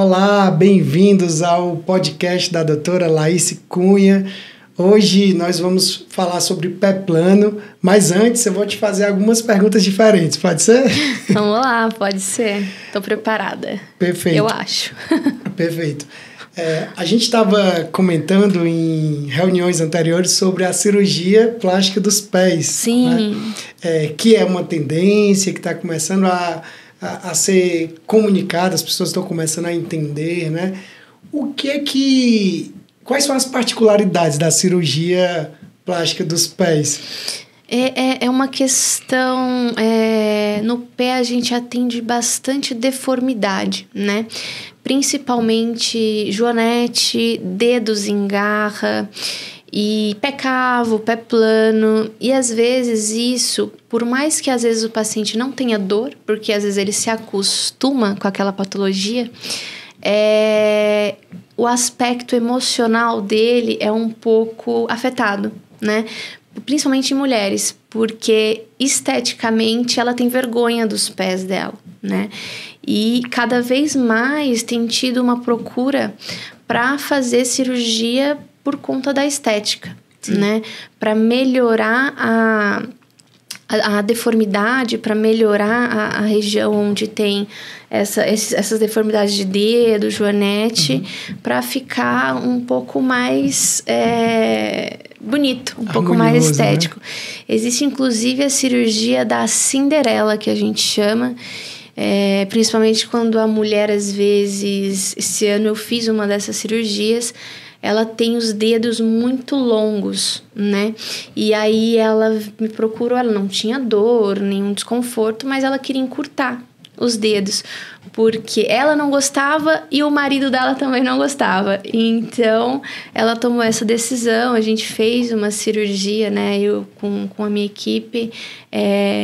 Olá, bem-vindos ao podcast da doutora Laís Cunha. Hoje nós vamos falar sobre pé plano, mas antes eu vou te fazer algumas perguntas diferentes, pode ser? Vamos lá, pode ser. Estou preparada. Perfeito. Eu acho. Perfeito. A gente estava comentando em reuniões anteriores sobre a cirurgia plástica dos pés. Sim. Né? Que é uma tendência que está começando a ser comunicada, as pessoas estão começando a entender, né? Quais são as particularidades da cirurgia plástica dos pés? É uma questão... no pé a gente atende bastante deformidade, né? Principalmente joanete, dedos em garra, e pé cavo, pé plano. E às vezes isso, por mais que às vezes o paciente não tenha dor, porque às vezes ele se acostuma com aquela patologia, o aspecto emocional dele é um pouco afetado, né? Principalmente em mulheres, porque esteticamente ela tem vergonha dos pés dela, né? E cada vez mais tem tido uma procura para fazer cirurgia por conta da estética, sim, né? Para melhorar a deformidade, para melhorar a região onde tem essas deformidades de dedo, joanete, para ficar um pouco mais bonito, um pouco mais estético. Né? Existe inclusive a cirurgia da Cinderela, que a gente chama, principalmente quando a mulher, às vezes, esse ano eu fiz uma dessas cirurgias, ela tem os dedos muito longos, né? E aí ela me procurou, ela não tinha dor, nenhum desconforto, mas ela queria encurtar os dedos, porque ela não gostava e o marido dela também não gostava. Então, ela tomou essa decisão, a gente fez uma cirurgia, né? Eu com a minha equipe,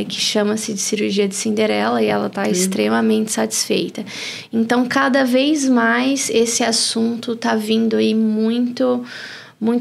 que chama-se de cirurgia de Cinderela, e ela está extremamente satisfeita. Então, cada vez mais esse assunto está vindo aí muito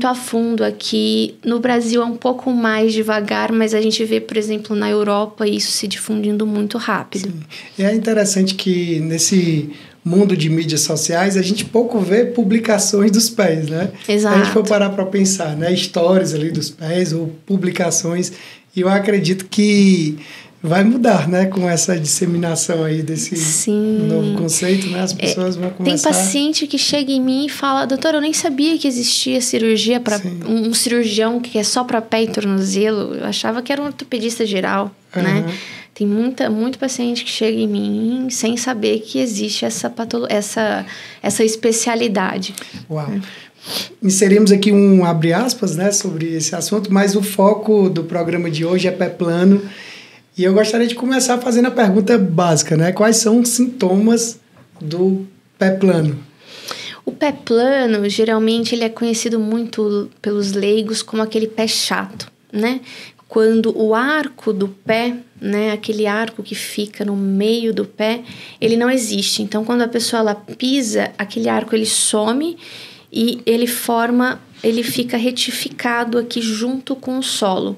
a fundo aqui. No Brasil é um pouco mais devagar, mas a gente vê, por exemplo, na Europa isso se difundindo muito rápido. Sim. E é interessante que nesse mundo de mídias sociais a gente pouco vê publicações dos pés, né? Exato. Se a gente for parar para pensar, né? Stories ali dos pés ou publicações, e eu acredito que vai mudar, né? Com essa disseminação aí desse novo conceito, né? As pessoas vão começar... Tem paciente que chega em mim e fala: doutor, eu nem sabia que existia cirurgia para um cirurgião que é só para pé e tornozelo. Eu achava que era um ortopedista geral, né? Tem muito paciente que chega em mim sem saber que existe essa especialidade. Uau! Inserimos aqui um abre aspas, né? Sobre esse assunto, mas o foco do programa de hoje é pé plano. E eu gostaria de começar fazendo a pergunta básica, né? Quais são os sintomas do pé plano? O pé plano, geralmente, ele é conhecido muito pelos leigos como aquele pé chato, né? Quando o arco do pé, né? Aquele arco que fica no meio do pé, ele não existe. Então, quando a pessoa ela pisa, aquele arco ele some e ele fica retificado aqui junto com o solo.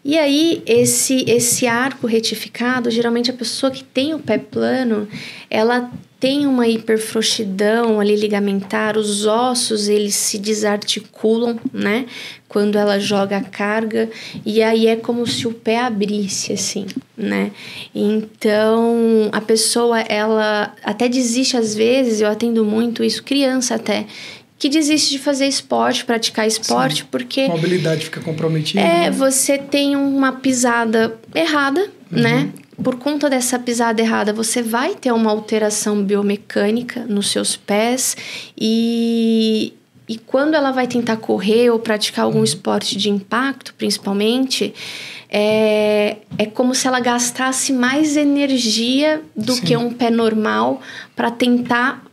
E aí, esse arco retificado, geralmente a pessoa que tem o pé plano, ela tem uma hiperfrouxidão ali ligamentar, os ossos, eles se desarticulam, né? Quando ela joga a carga, e aí é como se o pé abrisse, assim, né? Então, a pessoa, ela até desiste às vezes, eu atendo muito isso, criança até, que desiste de fazer esporte, praticar esporte, sim, porque... A mobilidade fica comprometida. Né? Você tem uma pisada errada, né? Por conta dessa pisada errada, você vai ter uma alteração biomecânica nos seus pés e quando ela vai tentar correr ou praticar algum esporte de impacto, principalmente, é como se ela gastasse mais energia do sim, que um pé normal para tentar...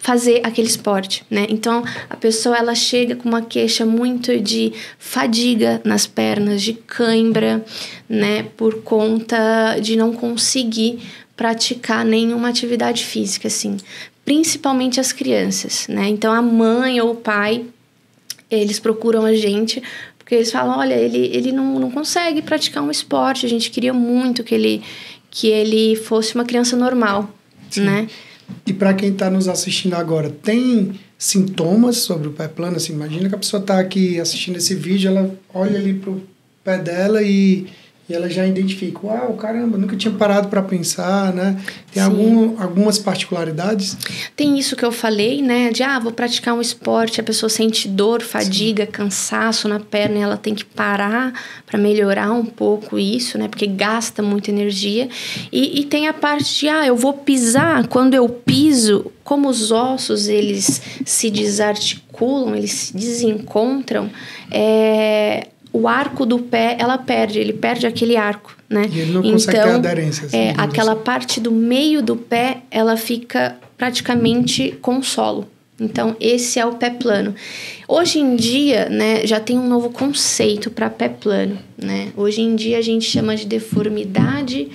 fazer aquele esporte, né? Então, a pessoa, ela chega com uma queixa muito de fadiga nas pernas, de cãibra, né? Por conta de não conseguir praticar nenhuma atividade física, assim. Principalmente as crianças, né? Então, a mãe ou o pai, eles procuram a gente porque eles falam, olha, ele não consegue praticar um esporte, a gente queria muito que ele fosse uma criança normal, sim, né? E para quem está nos assistindo agora, tem sintomas sobre o pé plano? Assim, imagina que a pessoa está aqui assistindo esse vídeo, ela olha ali pro pé dela e ela já identifica, uau, caramba, nunca tinha parado para pensar, né? Tem algumas particularidades? Tem isso que eu falei, né? De, vou praticar um esporte, a pessoa sente dor, fadiga, cansaço na perna e ela tem que parar para melhorar um pouco isso, né? Porque gasta muita energia. E tem a parte de, eu vou pisar, quando eu piso, como os ossos, eles se desarticulam, eles se desencontram, o arco do pé, ele perde aquele arco, né? E ele não consegue ter aderência. Assim, aquela parte do meio do pé, ela fica praticamente com o solo. Então, esse é o pé plano. Hoje em dia, né, já tem um novo conceito para pé plano, né? Hoje em dia, a gente chama de deformidade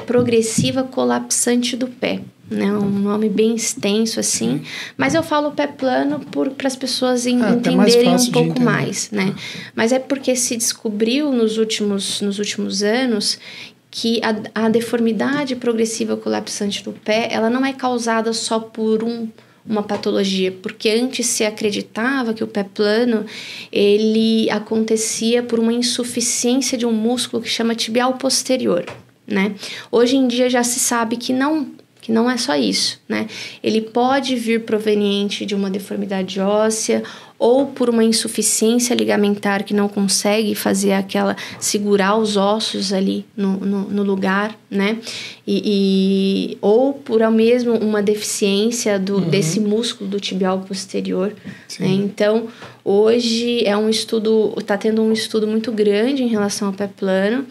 progressiva colapsante do pé. Né, um nome bem extenso assim, mas eu falo pé plano para as pessoas entenderem um pouco mais, né? Mas é porque se descobriu nos últimos anos que a deformidade progressiva colapsante do pé, ela não é causada só por uma patologia, porque antes se acreditava que o pé plano ele acontecia por uma insuficiência de um músculo que chama tibial posterior, né? Hoje em dia já se sabe que não é só isso, né? Ele pode vir proveniente de uma deformidade óssea ou por uma insuficiência ligamentar que não consegue segurar os ossos ali no lugar, né? Ou por mesmo uma deficiência desse músculo do tibial posterior, né? Então, hoje está tendo um estudo muito grande em relação ao pé plano,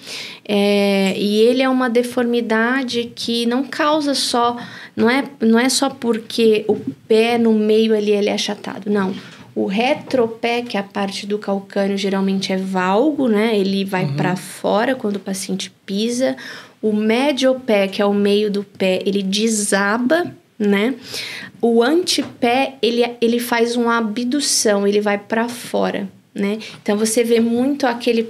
e ele é uma deformidade que não causa só, não é só porque o pé no meio ali ele é achatado, não. O retropé, que é a parte do calcâneo, geralmente é valgo, né? Ele vai para fora quando o paciente pisa. O mediopé, que é o meio do pé, ele desaba, né? O antepé, ele faz uma abdução, ele vai para fora, né? Então, você vê muito aquela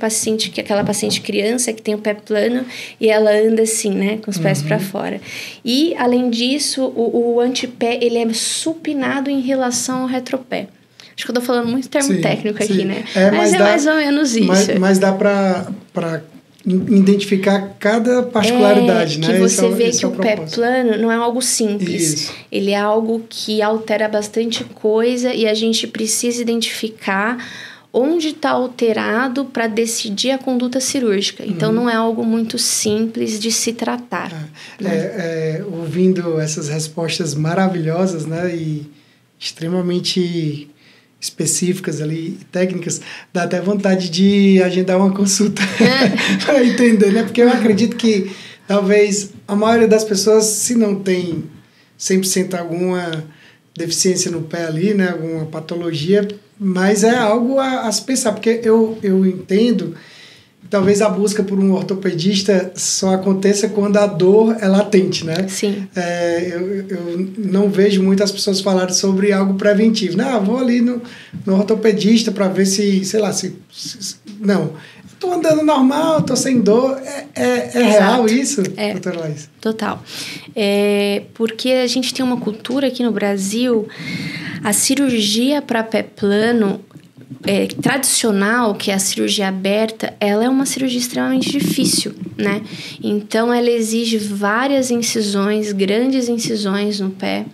paciente criança que tem o pé plano e ela anda assim, né? Com os pés para fora. E, além disso, o antepé, ele é supinado em relação ao retropé. Acho que eu tô falando muito termo técnico aqui, né? Mas é mais ou menos isso. Mas dá para identificar cada particularidade, né? Que você vê que o pé plano não é algo simples. Isso. Ele é algo que altera bastante coisa e a gente precisa identificar onde está alterado para decidir a conduta cirúrgica. Então, não é algo muito simples de se tratar. Ouvindo essas respostas maravilhosas, né? E extremamente específicas ali, técnicas, dá até vontade de agendar uma consulta para entender, né? Porque eu acredito que talvez a maioria das pessoas, se não tem 100% alguma deficiência no pé ali, né? Alguma patologia, mas é algo a se pensar, porque eu entendo, talvez a busca por um ortopedista só aconteça quando a dor é latente, né? Sim. Eu não vejo muitas pessoas falarem sobre algo preventivo. Não, vou ali no ortopedista para ver se, sei lá, não, estou andando normal, estou sem dor. É real isso, doutora Laís? Total. Porque a gente tem uma cultura aqui no Brasil, a cirurgia para pé plano tradicional, que é a cirurgia aberta, ela é uma cirurgia extremamente difícil, né? Então, ela exige várias incisões, grandes incisões no pé.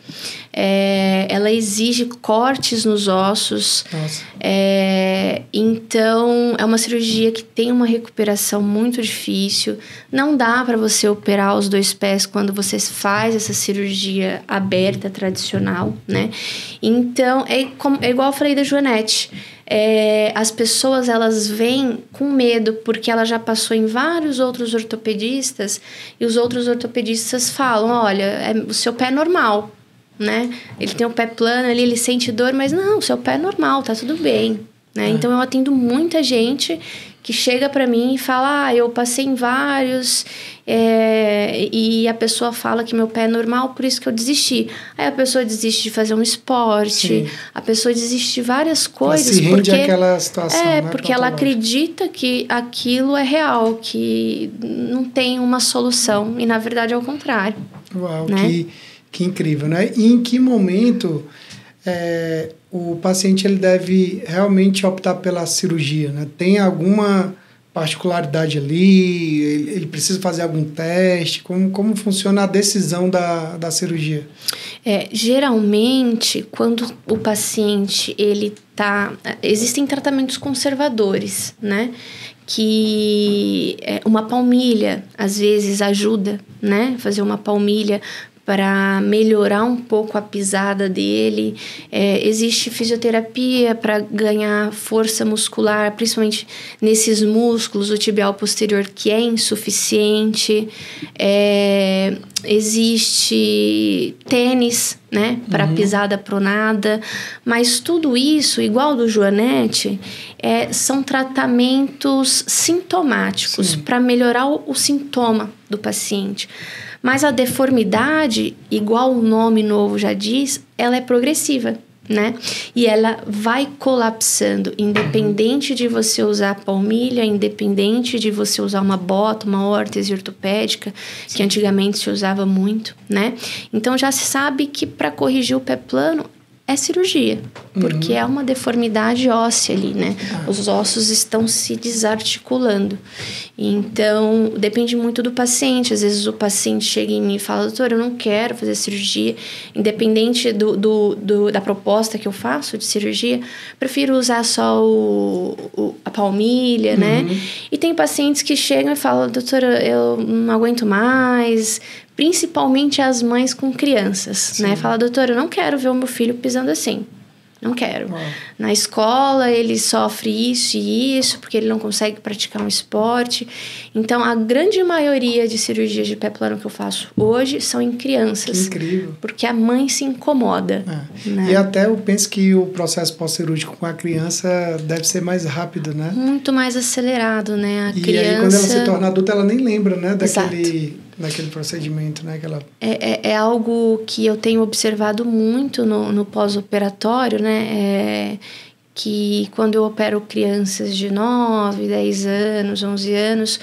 Ela exige cortes nos ossos. Nossa. Então, é uma cirurgia que tem uma recuperação muito difícil. Não dá para você operar os 2 pés quando você faz essa cirurgia aberta tradicional, né? Então, é igual eu falei da Joanete. As pessoas, elas vêm com medo porque ela já passou em vários outros ortopedistas e os outros ortopedistas falam, olha, o seu pé é normal, né? Ele tem o pé plano ali, ele sente dor, mas não, o seu pé é normal, tá tudo bem, né? Então, eu atendo muita gente que chega para mim e fala, eu passei em vários, e a pessoa fala que meu pé é normal, por isso que eu desisti. Aí a pessoa desiste de fazer um esporte, sim, a pessoa desiste de várias coisas. Ela se rende àquela situação, né, porque ela acredita que aquilo é real, que não tem uma solução, e na verdade é o contrário. Uau, né? Que incrível, né? E em que momento o paciente ele deve realmente optar pela cirurgia, né? Tem alguma particularidade ali? Ele precisa fazer algum teste? Como funciona a decisão da cirurgia? Geralmente, quando o paciente ele tá... Existem tratamentos conservadores, né? Que uma palmilha, às vezes, ajuda, né? Fazer uma palmilha para melhorar um pouco a pisada dele. Existe fisioterapia para ganhar força muscular, principalmente nesses músculos, o tibial posterior, que é insuficiente. Existe tênis, né, para pisada pronada. Mas tudo isso, igual do Joanete, são tratamentos sintomáticos para melhorar o sintoma do paciente. Mas a deformidade, igual o nome novo já diz, ela é progressiva, né? E ela vai colapsando, independente de você usar a palmilha, independente de você usar uma bota, uma órtese ortopédica, que antigamente se usava muito, né? Então já se sabe que para corrigir o pé plano é cirurgia, porque é uma deformidade óssea ali, né? Os ossos estão se desarticulando. Então, depende muito do paciente. Às vezes o paciente chega em mim e fala, doutor, eu não quero fazer cirurgia. Independente da proposta que eu faço de cirurgia, prefiro usar só a palmilha, né? E tem pacientes que chegam e falam, doutor, eu não aguento mais... Principalmente as mães com crianças, né? Fala, doutora, eu não quero ver o meu filho pisando assim. Não quero. Na escola, ele sofre isso e isso, porque ele não consegue praticar um esporte. Então, a grande maioria de cirurgias de pé plano que eu faço hoje são em crianças. Que incrível. Porque a mãe se incomoda. Né? E até eu penso que o processo pós-cirúrgico com a criança deve ser mais rápido, né? Muito mais acelerado, né? Aí, quando ela se torna adulta, ela nem lembra, né? Daquele procedimento, né? É algo que eu tenho observado muito no pós-operatório, né? Que quando eu opero crianças de 9, 10 anos, 11 anos,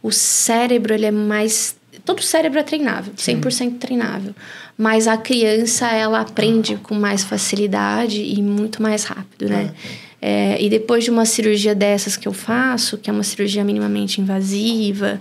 o cérebro, ele é mais... Todo cérebro é treinável, 100% treinável. Mas a criança, ela aprende com mais facilidade e muito mais rápido, né? E depois de uma cirurgia dessas que eu faço, que é uma cirurgia minimamente invasiva...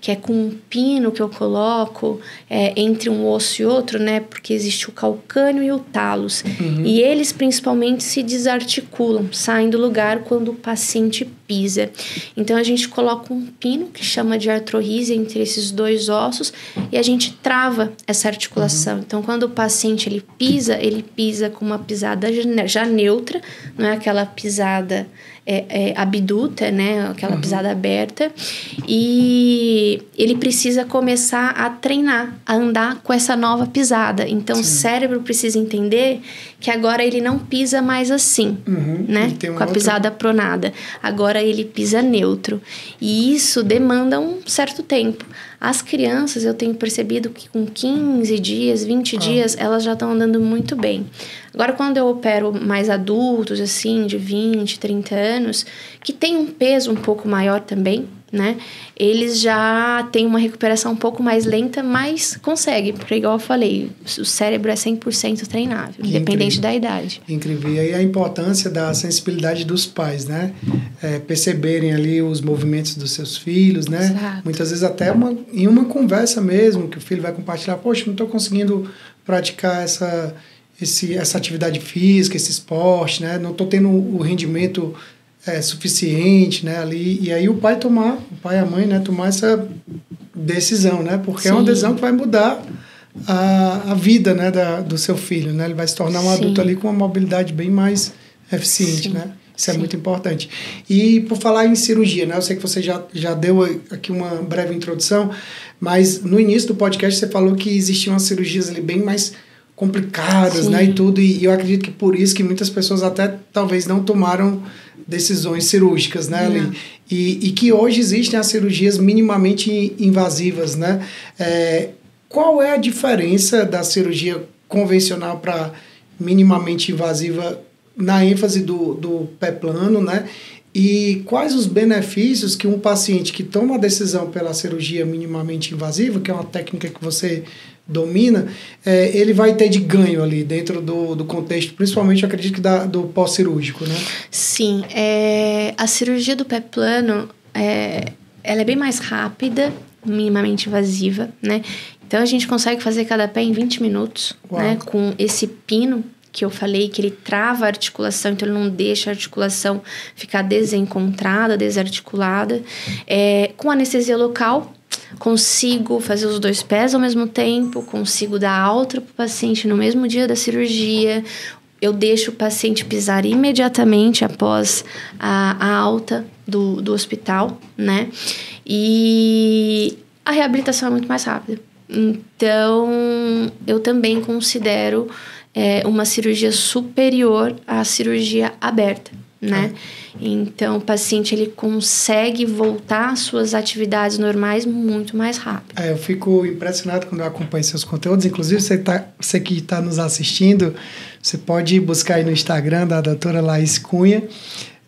que é com um pino que eu coloco entre um osso e outro, né? Porque existe o calcâneo e o talos. E eles, principalmente, se desarticulam, saem do lugar quando o paciente pisa. Então, a gente coloca um pino, que chama de artrorrísia, entre esses dois ossos, e a gente trava essa articulação. Então, quando o paciente ele pisa com uma pisada já neutra, não é aquela pisada... abduta, né? Aquela pisada aberta. E ele precisa começar a treinar, a andar com essa nova pisada. Então, o cérebro precisa entender que agora ele não pisa mais assim, né? Com a pisada pronada. Agora ele pisa neutro. E isso demanda um certo tempo. As crianças, eu tenho percebido que com 15 dias, 20 dias, elas já estão andando muito bem. Agora, quando eu opero mais adultos, assim, de 20, 30 anos, que tem um peso um pouco maior também, né? Eles já têm uma recuperação um pouco mais lenta, mas conseguem, porque igual eu falei, o cérebro é 100% treinável, independente da idade. Incrível. E aí a importância da sensibilidade dos pais, né? Perceberem ali os movimentos dos seus filhos, né? Exato. Muitas vezes até em uma conversa mesmo, que o filho vai compartilhar, poxa, não estou conseguindo praticar essa atividade física, esse esporte, né? Não estou tendo o rendimento suficiente, né? Ali, e aí o pai e a mãe, né? Tomar essa decisão, né? Porque é uma decisão que vai mudar a vida, né? do seu filho, né? Ele vai se tornar um adulto ali com uma mobilidade bem mais eficiente, né? Isso é muito importante. E por falar em cirurgia, né? Eu sei que você já deu aqui uma breve introdução, mas no início do podcast você falou que existiam umas cirurgias ali bem mais complicadas, né? E tudo, e eu acredito que por isso que muitas pessoas até talvez não tomaram decisões cirúrgicas, né? E que hoje existem as cirurgias minimamente invasivas, né? Qual é a diferença da cirurgia convencional para minimamente invasiva na ênfase do pé plano, né? E quais os benefícios que um paciente que toma a decisão pela cirurgia minimamente invasiva, que é uma técnica que você domina, ele vai ter de ganho ali dentro do contexto, principalmente, eu acredito que do pós-cirúrgico, né? Sim, a cirurgia do pé plano, ela é bem mais rápida, minimamente invasiva, né? Então, a gente consegue fazer cada pé em 20 minutos, né? Com esse pino que eu falei, que ele trava a articulação, então ele não deixa a articulação ficar desencontrada, desarticulada. Com anestesia local, consigo fazer os 2 pés ao mesmo tempo, consigo dar alta para o paciente no mesmo dia da cirurgia. Eu deixo o paciente pisar imediatamente após a alta do hospital, né? E a reabilitação é muito mais rápida. Então, eu também considero uma cirurgia superior à cirurgia aberta, né? Então, o paciente ele consegue voltar às suas atividades normais muito mais rápido. Eu fico impressionado quando eu acompanho seus conteúdos. Inclusive, você que está nos assistindo, você pode buscar aí no Instagram da doutora Laís Cunha.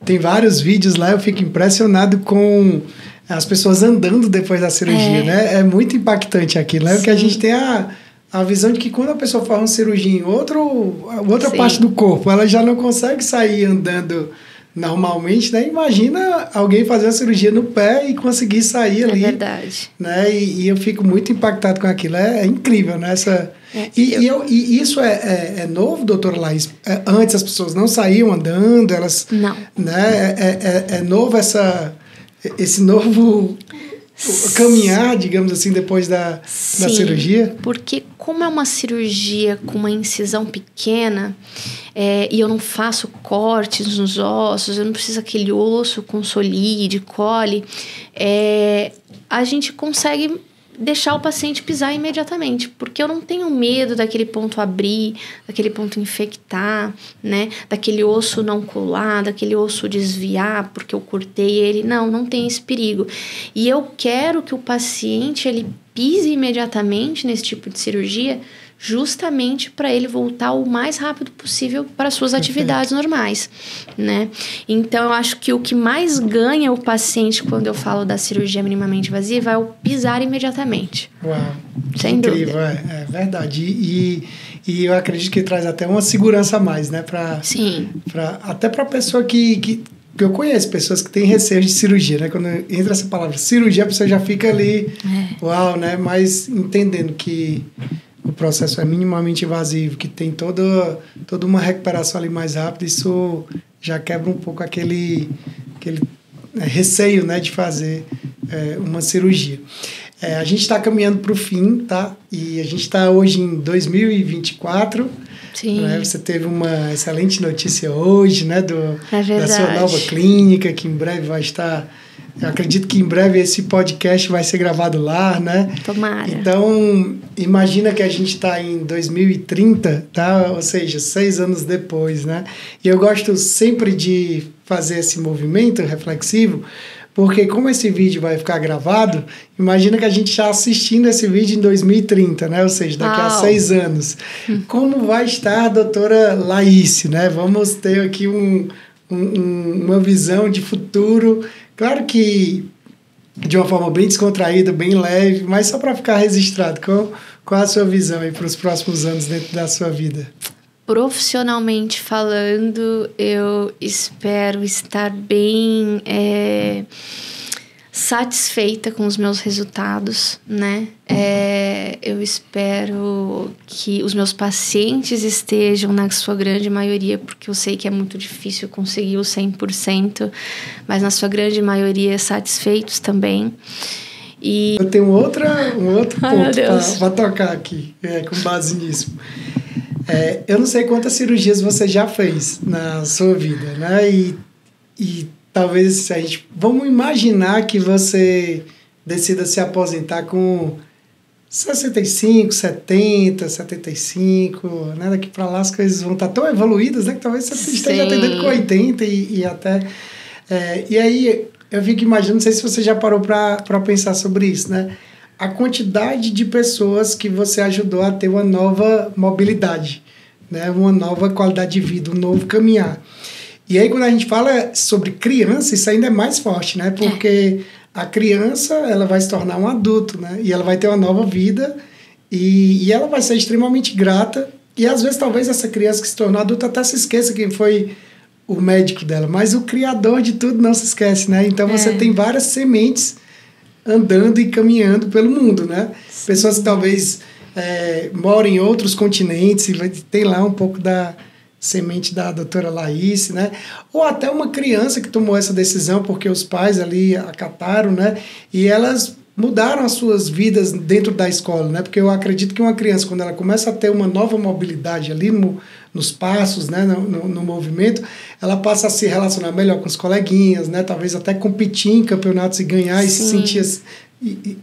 Tem vários vídeos lá, eu fico impressionado com as pessoas andando depois da cirurgia, né? É muito impactante aquilo, né? Porque a gente tem a visão de que quando a pessoa faz uma cirurgia em outra parte do corpo, ela já não consegue sair andando normalmente, né? Imagina alguém fazer uma cirurgia no pé e conseguir sair ali. É verdade. Né? E eu fico muito impactado com aquilo. É incrível, né? E isso é novo, doutora Laís? Antes as pessoas não saíam andando, elas... Não. Né? É novo esse novo... caminhar, digamos assim, depois da cirurgia? Porque como é uma cirurgia com uma incisão pequena e eu não faço cortes nos ossos, eu não preciso aquele osso consolide, cole, a gente consegue deixar o paciente pisar imediatamente, porque eu não tenho medo daquele ponto abrir, daquele ponto infectar, né? Daquele osso não colar, daquele osso desviar porque eu cortei ele. Não tem esse perigo. E eu quero que o paciente ele pise imediatamente nesse tipo de cirurgia, justamente para ele voltar o mais rápido possível para suas atividades normais, né? Então, eu acho que o que mais ganha o paciente quando eu falo da cirurgia minimamente invasiva é o pisar imediatamente. Uau, sem incrível, dúvida. É verdade. E eu acredito que traz até uma segurança a mais, né? Sim. Até para a pessoa que eu conheço pessoas que têm receio de cirurgia, né? Quando entra essa palavra cirurgia, a pessoa já fica ali, uau, né? Mas entendendo que o processo é minimamente invasivo, que tem toda uma recuperação ali mais rápida, isso já quebra um pouco aquele receio, né, de fazer uma cirurgia. A gente está caminhando para o fim, tá? E a gente está hoje em 2024. Sim. Né? Você teve uma excelente notícia hoje, né, da sua nova clínica, que em breve vai estar... Eu acredito que em breve esse podcast vai ser gravado lá, né? Tomara. Então, imagina que a gente está em 2030, tá? Ou seja, 6 anos depois, né? E eu gosto sempre de fazer esse movimento reflexivo, porque como esse vídeo vai ficar gravado, imagina que a gente está assistindo esse vídeo em 2030, né? Ou seja, daqui a 6 anos. Como vai estar a doutora Laís, né? Vamos ter aqui uma visão de futuro. Claro que de uma forma bem descontraída, bem leve, mas só para ficar registrado. Qual a sua visão aí para os próximos anos dentro da sua vida? Profissionalmente falando, eu espero estar bem satisfeita com os meus resultados, né? Eu espero que os meus pacientes estejam na sua grande maioria, porque eu sei que é muito difícil conseguir o 100%, mas na sua grande maioria satisfeitos também. E... Eu tenho um outro ponto para tocar aqui, com base nisso. Eu não sei quantas cirurgias você já fez na sua vida, né? E talvez vamos imaginar que você decida se aposentar com 65, 70, 75, né? Daqui para lá as coisas vão estar tão evoluídas, né? Que talvez você esteja atendendo com 80 e até... e aí eu fico imaginando, não sei se você já parou para pensar sobre isso, né? A quantidade de pessoas que você ajudou a ter uma nova mobilidade, né? Uma nova qualidade de vida, um novo caminhar. E aí, quando a gente fala sobre criança, isso ainda é mais forte, né? Porque a criança, ela vai se tornar um adulto, né? E ela vai ter uma nova vida e ela vai ser extremamente grata. E às vezes talvez essa criança que se tornou adulta até se esqueça quem foi o médico dela, mas o criador de tudo não se esquece, né? Então você tem várias sementes andando e caminhando pelo mundo, né? Sim. Pessoas que talvez moram em outros continentes e tem lá um pouco da semente da doutora Laís, né? Ou até uma criança que tomou essa decisão porque os pais ali acataram, né? E elas mudaram as suas vidas dentro da escola, né? Porque eu acredito que uma criança, quando ela começa a ter uma nova mobilidade ali nos passos, né? No movimento, ela passa a se relacionar melhor com os coleguinhas, né? Talvez até competir em campeonatos e ganhar. Sim. E se sentir assim.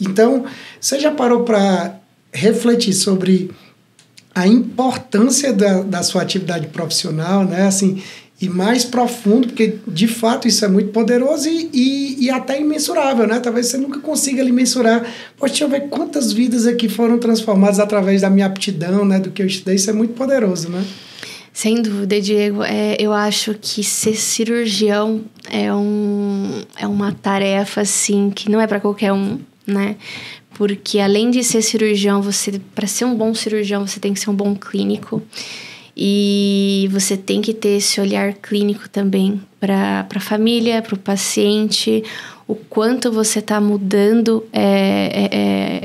Então, você já parou para refletir sobre a importância da sua atividade profissional, né? Assim, e mais profundo, porque de fato isso é muito poderoso e até imensurável, né? Talvez você nunca consiga ali mensurar. Poxa, deixa eu ver quantas vidas aqui foram transformadas através da minha aptidão, né? Do que eu estudei, isso é muito poderoso, né? Sem dúvida, Diego. Eu acho que ser cirurgião é uma tarefa, assim, que não é para qualquer um, né? Porque além de ser cirurgião, para ser um bom cirurgião, você tem que ser um bom clínico. E você tem que ter esse olhar clínico também para a família, para o paciente, o quanto você está mudando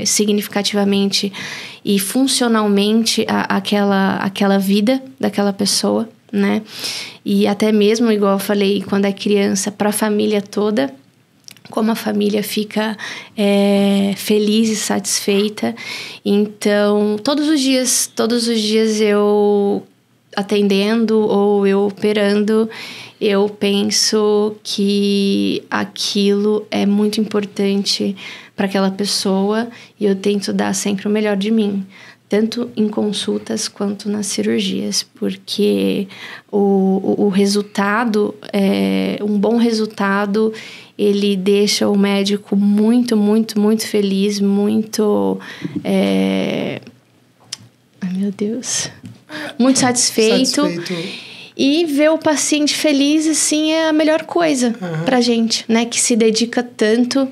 significativamente e funcionalmente aquela vida daquela pessoa, né? E até mesmo, igual eu falei, quando é criança, para a família toda, como a família fica feliz e satisfeita. Então, todos os dias eu atendendo ou eu operando, eu penso que aquilo é muito importante para aquela pessoa e eu tento dar sempre o melhor de mim, tanto em consultas quanto nas cirurgias, porque o resultado, um bom resultado, ele deixa o médico muito, muito, muito feliz, muito... Ai, meu Deus... Muito satisfeito. E ver o paciente feliz, assim, é a melhor coisa pra gente, né? Que se dedica tanto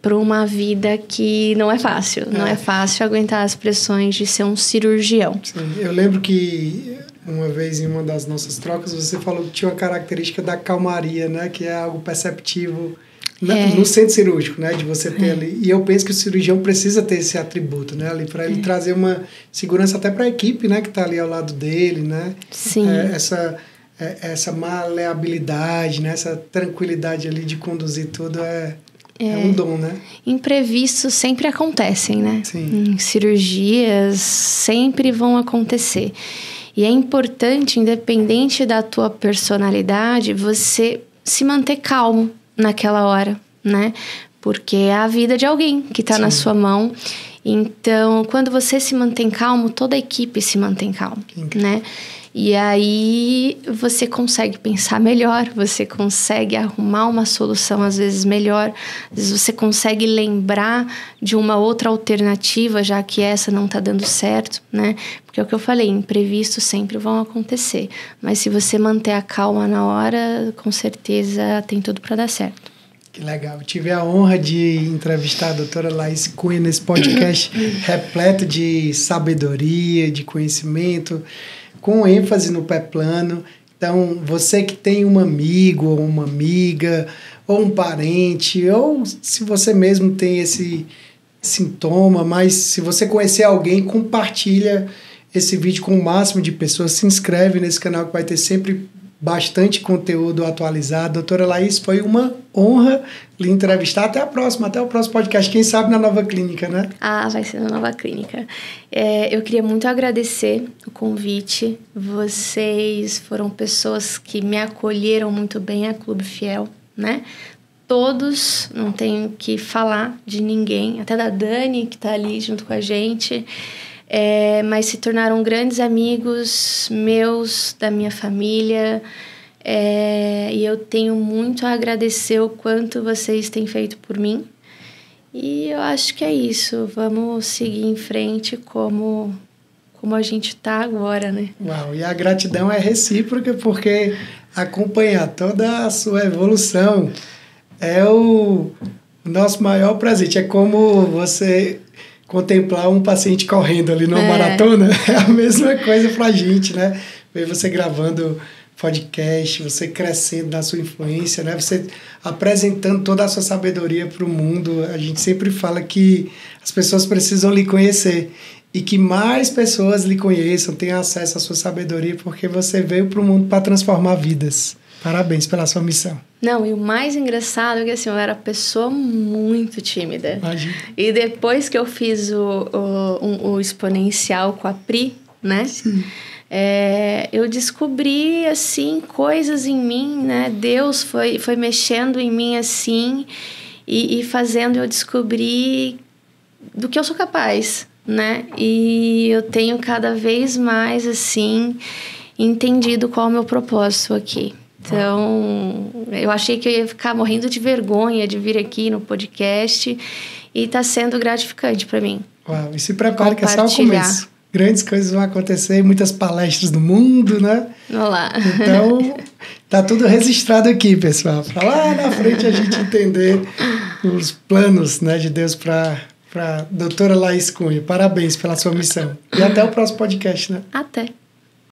para uma vida que não é fácil. Não é fácil aguentar as pressões de ser um cirurgião. Sim. Eu lembro que uma vez em uma das nossas trocas, você falou que tinha uma característica da calmaria, né? Que é algo perceptível no centro cirúrgico, né? De você ter ali. E eu penso que o cirurgião precisa ter esse atributo, né? Ali para ele trazer uma segurança até para a equipe, né? Que está ali ao lado dele, né? Sim. Essa maleabilidade, né? Essa tranquilidade ali de conduzir tudo é um dom, né? Imprevistos sempre acontecem, né? Sim. Cirurgias sempre vão acontecer. E é importante, independente da tua personalidade, você se manter calmo naquela hora, né? Porque é a vida de alguém que está na sua mão. Então, quando você se mantém calmo, toda a equipe se mantém calma, né? E aí você consegue pensar melhor, você consegue arrumar uma solução às vezes melhor, às vezes você consegue lembrar de uma outra alternativa, já que essa não está dando certo, né? Porque é o que eu falei, imprevistos sempre vão acontecer, mas se você manter a calma na hora, com certeza tem tudo para dar certo. Que legal. Eu tive a honra de entrevistar a doutora Laís Cunha nesse podcast repleto de sabedoria, de conhecimento, com ênfase no pé plano. Então, você que tem um amigo ou uma amiga, ou um parente, ou se você mesmo tem esse sintoma, mas se você conhecer alguém, compartilha esse vídeo com o máximo de pessoas, se inscreve nesse canal que vai ter sempre bastante conteúdo atualizado. Doutora Laís, foi uma honra lhe entrevistar. Até a próxima, até o próximo podcast. Quem sabe na nova clínica, né? Vai ser na nova clínica. Eu queria muito agradecer o convite. Vocês foram pessoas que me acolheram muito bem a Clube Fiel, né? Todos, não tenho que falar de ninguém, até da Dani, que está ali junto com a gente. Mas se tornaram grandes amigos meus, da minha família, e eu tenho muito a agradecer o quanto vocês têm feito por mim, e eu acho que é isso, vamos seguir em frente como a gente está agora, né? Uau, e a gratidão é recíproca, porque acompanhar toda a sua evolução é o nosso maior presente, é como você... contemplar um paciente correndo ali numa maratona, é a mesma coisa pra gente, né? Ver você gravando podcast, você crescendo na sua influência, né? Você apresentando toda a sua sabedoria para o mundo. A gente sempre fala que as pessoas precisam lhe conhecer e que mais pessoas lhe conheçam, tenham acesso à sua sabedoria, porque você veio para o mundo para transformar vidas. Parabéns pela sua missão. Não, e o mais engraçado é que assim, eu era pessoa muito tímida. Imagina. E depois que eu fiz o exponencial com a Pri, né? Sim. Eu descobri, assim, coisas em mim, né? Deus foi mexendo em mim, assim, e fazendo eu descobrir do que eu sou capaz, né? E eu tenho cada vez mais, assim, entendido qual é o meu propósito aqui. Então, eu achei que eu ia ficar morrendo de vergonha de vir aqui no podcast e está sendo gratificante para mim. Uau, e se prepare que é só o começo. Grandes coisas vão acontecer, muitas palestras no mundo, né? Olá. Então, tá tudo registrado aqui, pessoal. Para lá na frente a gente entender os planos, né, de Deus para doutora Laís Cunha. Parabéns pela sua missão. E até o próximo podcast, né? Até.